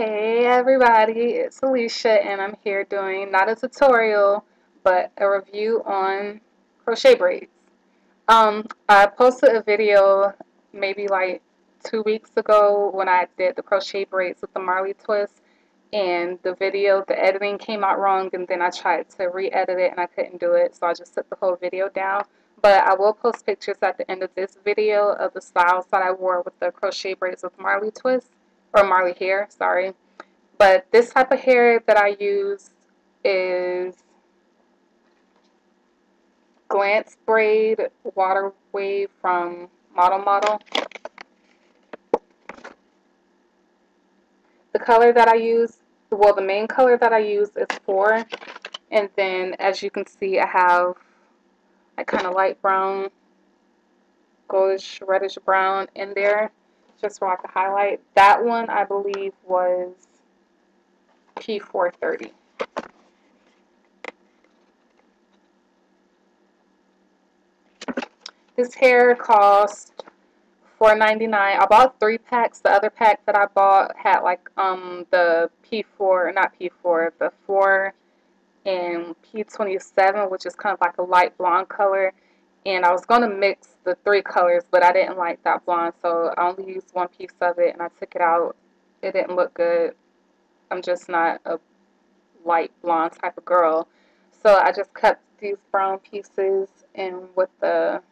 Hey everybody, it's Alicia and I'm here doing not a tutorial but a review on crochet braids. I posted a video maybe like 2 weeks ago when I did the crochet braids with the Marley twist, and the editing came out wrong, and then I tried to re-edit it and I couldn't do it, so I just took the whole video down. But I will post pictures at the end of this video of the styles that I wore with the crochet braids with Marley twist, or Marley hair, sorry. But this type of hair that I use is Glance Braid Water Wave from Model. The color that I use, well, the main color that I use is 4. And then, as you can see, I have a kind of light brown, goldish, reddish brown in there, just for like a highlight. That one, I believe, was P430. This hair cost $4.99. I bought 3 packs. The other pack that I bought had like the P4, not P4, the 4 and P27, which is kind of like a light blonde color. And I was going to mix the 3 colors, but I didn't like that blonde, so I only used 1 piece of it and I took it out. It didn't look good. I'm just not a light blonde type of girl. So I just kept these brown pieces in with the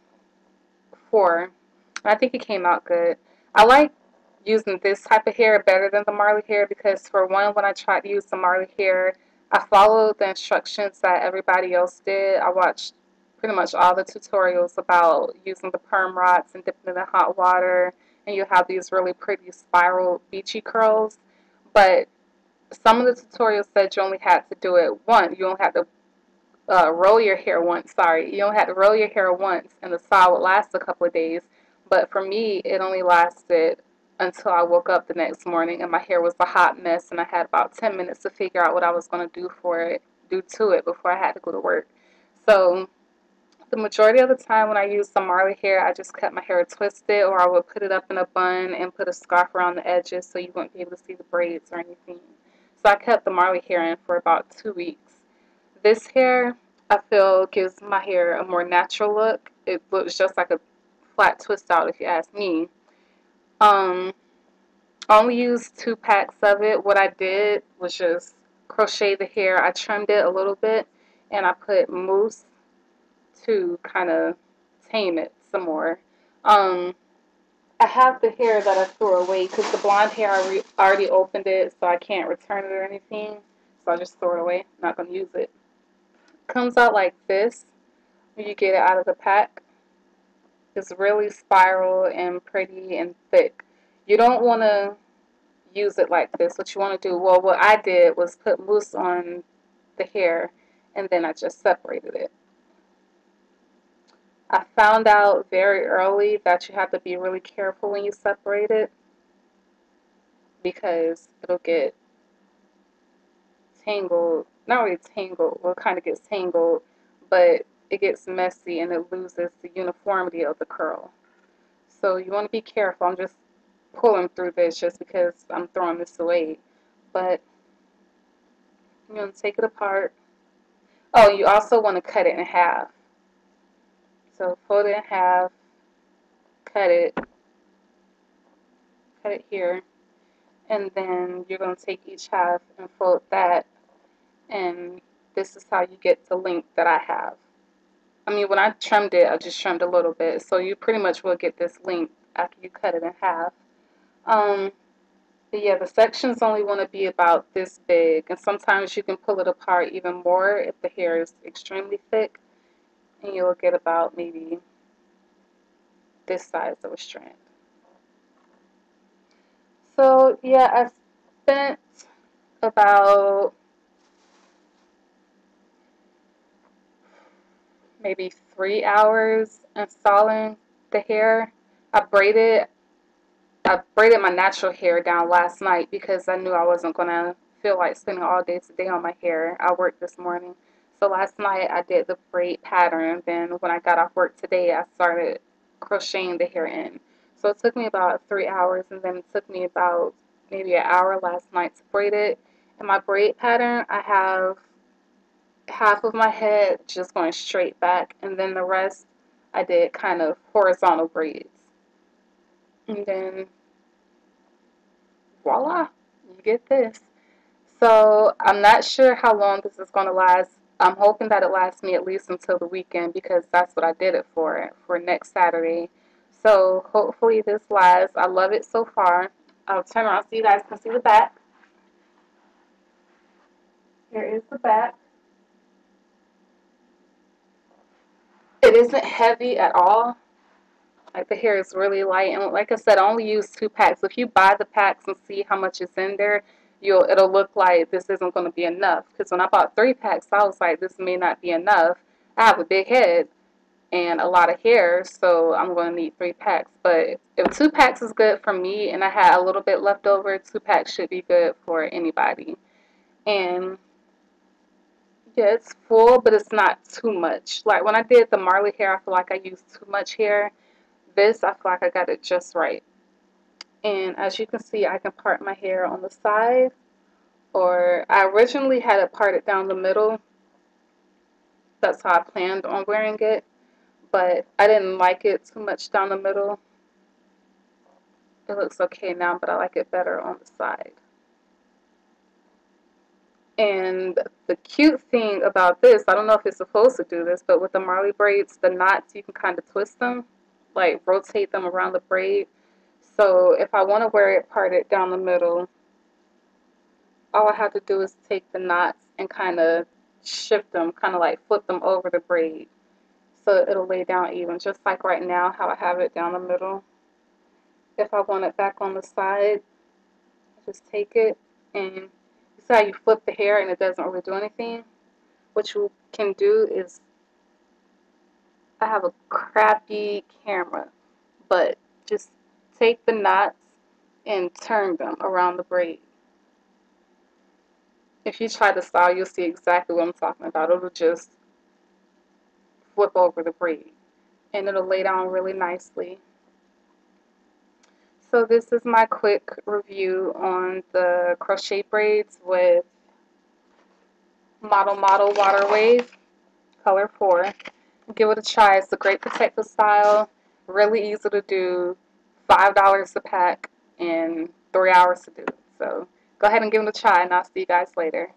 4. I think it came out good. I like using this type of hair better than the Marley hair because, for one, when I tried to use the Marley hair, I followed the instructions that everybody else did. I watched pretty much all the tutorials about using the perm rods and dipping it in hot water, and you have these really pretty spiral beachy curls. But some of the tutorials said you only had to do it once. You only had to roll your hair once. Sorry, you don't have to roll your hair once, and the style would last a couple of days. But for me, it only lasted until I woke up the next morning, and my hair was a hot mess, and I had about 10 minutes to figure out what I was going to do to it before I had to go to work. So the majority of the time when I used the Marley hair, I just kept my hair twisted, or I would put it up in a bun and put a scarf around the edges so you wouldn't be able to see the braids or anything. So I kept the Marley hair in for about 2 weeks. This hair, I feel, gives my hair a more natural look. It looks just like a flat twist out, if you ask me. I only used 2 packs of it. What I did was just crochet the hair. I trimmed it a little bit, and I put mousse to kind of tame it some more. I have the hair that I threw away because the blonde hair, I already opened it, so I can't return it or anything. So I just throw it away. I'm not going to use it. Comes out like this when you get it out of the pack. It's really spiral and pretty and thick. You don't want to use it like this. What you want to do, well, what I did was put mousse on the hair, and then I just separated it. I found out very early that you have to be really careful when you separate it because it'll get tangled. Not really tangled, well, it kind of gets tangled, but it gets messy and it loses the uniformity of the curl. So you want to be careful. I'm just pulling through this just because I'm throwing this away. But you're going to take it apart. Oh, you also want to cut it in half. So fold it in half, cut it here, and then you're going to take each half and fold that, and this is how you get the length that I have. I mean, when I trimmed it, I just trimmed a little bit, so you pretty much will get this length after you cut it in half. But yeah, the sections only want to be about this big, and sometimes you can pull it apart even more if the hair is extremely thick, and you'll get about maybe this size of a strand. So yeah, I spent about maybe 3 hours installing the hair. I braided my natural hair down last night because I knew I wasn't going to feel like spending all day today on my hair. I worked this morning. So last night I did the braid pattern. Then when I got off work today, I started crocheting the hair in. So it took me about 3 hours, and then it took me about maybe an hour last night to braid it. In my braid pattern, I have half of my head just going straight back, and then the rest I did kind of horizontal braids. And then voila, you get this. So I'm not sure how long this is going to last. I'm hoping that it lasts me at least until the weekend because that's what I did it for next Saturday. So hopefully this lasts. I love it so far. I'll turn around so you guys can see the back. Here is the back. It isn't heavy at all. Like the hair is really light, and like I said, I only use 2 packs. If you buy the packs and see how much is in there, it'll look like this isn't going to be enough. Because when I bought 3 packs, I was like, this may not be enough. I have a big head and a lot of hair, so I'm going to need 3 packs. But if 2 packs is good for me, and I had a little bit left over, 2 packs should be good for anybody. And yeah, it's full, but it's not too much. Like when I did the Marley hair, I feel like I used too much hair. This, I feel like I got it just right. And as you can see, I can part my hair on the side, or I originally had it parted down the middle. That's how I planned on wearing it, but I didn't like it too much down the middle. It looks okay now, but I like it better on the side. And the cute thing about this, I don't know if it's supposed to do this, but with the Marley braids, the knots, you can kind of twist them, like rotate them around the braid. So if I want to wear it parted down the middle, all I have to do is take the knots and kind of shift them, kind of like flip them over the braid. So it'll lay down even, just like right now how I have it down the middle. If I want it back on the side, I just take it, and you see how you flip the hair and it doesn't really do anything? What you can do is, I have a crappy camera, but just take the knots and turn them around the braid. If you try the style, you'll see exactly what I'm talking about. It'll just flip over the braid, and it'll lay down really nicely. So this is my quick review on the crochet braids with Model Water Wave color 4. Give it a try. It's a great protective style, really easy to do, $5 a pack, and 3 hours to do. So go ahead and give it a try, and I'll see you guys later.